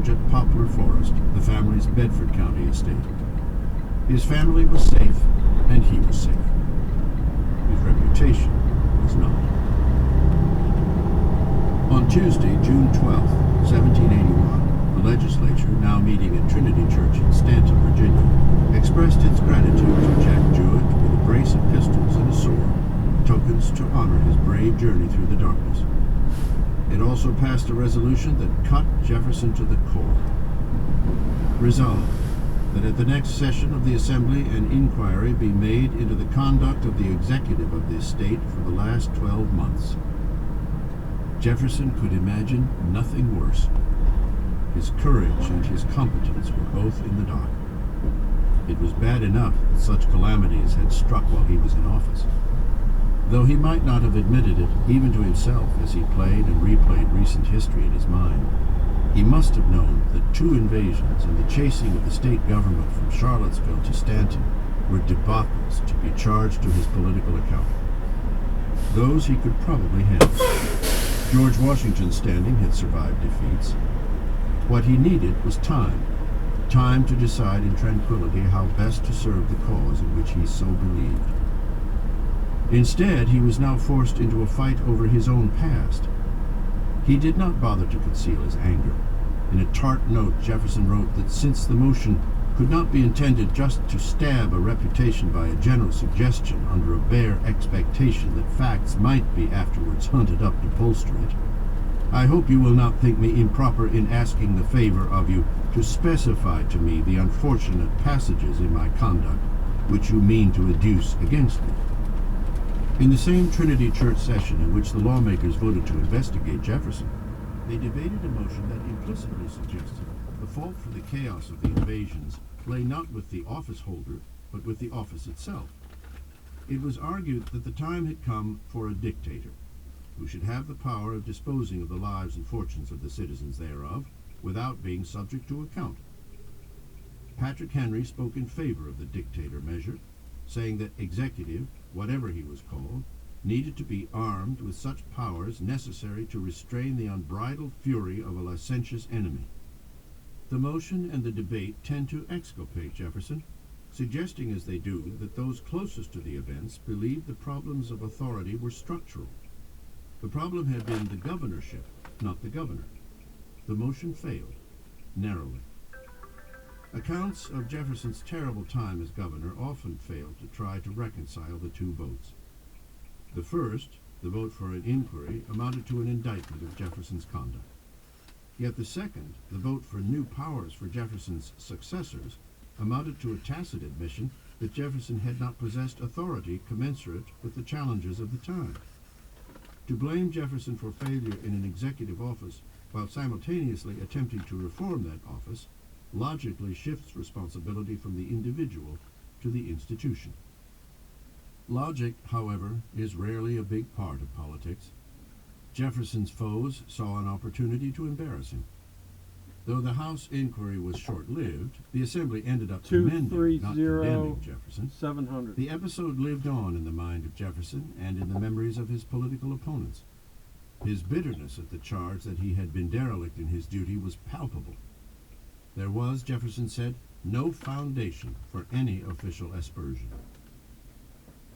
refuge at Poplar Forest, the family's Bedford County estate. His family was safe, and he was safe. His reputation was not. On Tuesday, June 12, 1781, the legislature, now meeting at Trinity Church in Stanton, Virginia, expressed its gratitude to Jack Jewett with a brace of pistols and a sword, tokens to honor his brave journey through the darkness. It also passed a resolution that cut Jefferson to the core. Resolved that at the next session of the Assembly an inquiry be made into the conduct of the executive of this state for the last 12 months. Jefferson could imagine nothing worse. His courage and his competence were both in the dock. It was bad enough that such calamities had struck while he was in office. Though he might not have admitted it, even to himself, as he played and replayed recent history in his mind, he must have known that 2 invasions and the chasing of the state government from Charlottesville to Stanton were debacles to be charged to his political account. Those he could probably handle. George Washington's standing had survived defeats. What he needed was time to decide in tranquility how best to serve the cause in which he so believed. Instead, he was now forced into a fight over his own past. He did not bother to conceal his anger. In a tart note, Jefferson wrote that since the motion could not be intended just to stab a reputation by a general suggestion under a bare expectation that facts might be afterwards hunted up to bolster it, I hope you will not think me improper in asking the favor of you to specify to me the unfortunate passages in my conduct which you mean to adduce against me. In the same Trinity Church session in which the lawmakers voted to investigate Jefferson, they debated a motion that implicitly suggested the fault for the chaos of the invasions lay not with the office holder, but with the office itself. It was argued that the time had come for a dictator, who should have the power of disposing of the lives and fortunes of the citizens thereof, without being subject to account. Patrick Henry spoke in favor of the dictator measure, saying that executive, whatever he was called, needed to be armed with such powers necessary to restrain the unbridled fury of a licentious enemy. The motion and the debate tend to exculpate Jefferson, suggesting as they do that those closest to the events believed the problems of authority were structural. The problem had been the governorship, not the governor. The motion failed, narrowly. Accounts of Jefferson's terrible time as governor often failed to try to reconcile the 2 votes. The first, the vote for an inquiry, amounted to an indictment of Jefferson's conduct. Yet the second, the vote for new powers for Jefferson's successors, amounted to a tacit admission that Jefferson had not possessed authority commensurate with the challenges of the time. To blame Jefferson for failure in an executive office while simultaneously attempting to reform that office logically shifts responsibility from the individual to the institution. Logic, however, is rarely a big part of politics. Jefferson's foes saw an opportunity to embarrass him. Though the House inquiry was short-lived, the Assembly ended up commending, not condemning Jefferson. 700. The episode lived on in the mind of Jefferson and in the memories of his political opponents. His bitterness at the charge that he had been derelict in his duty was palpable. There was, Jefferson said, no foundation for any official aspersion.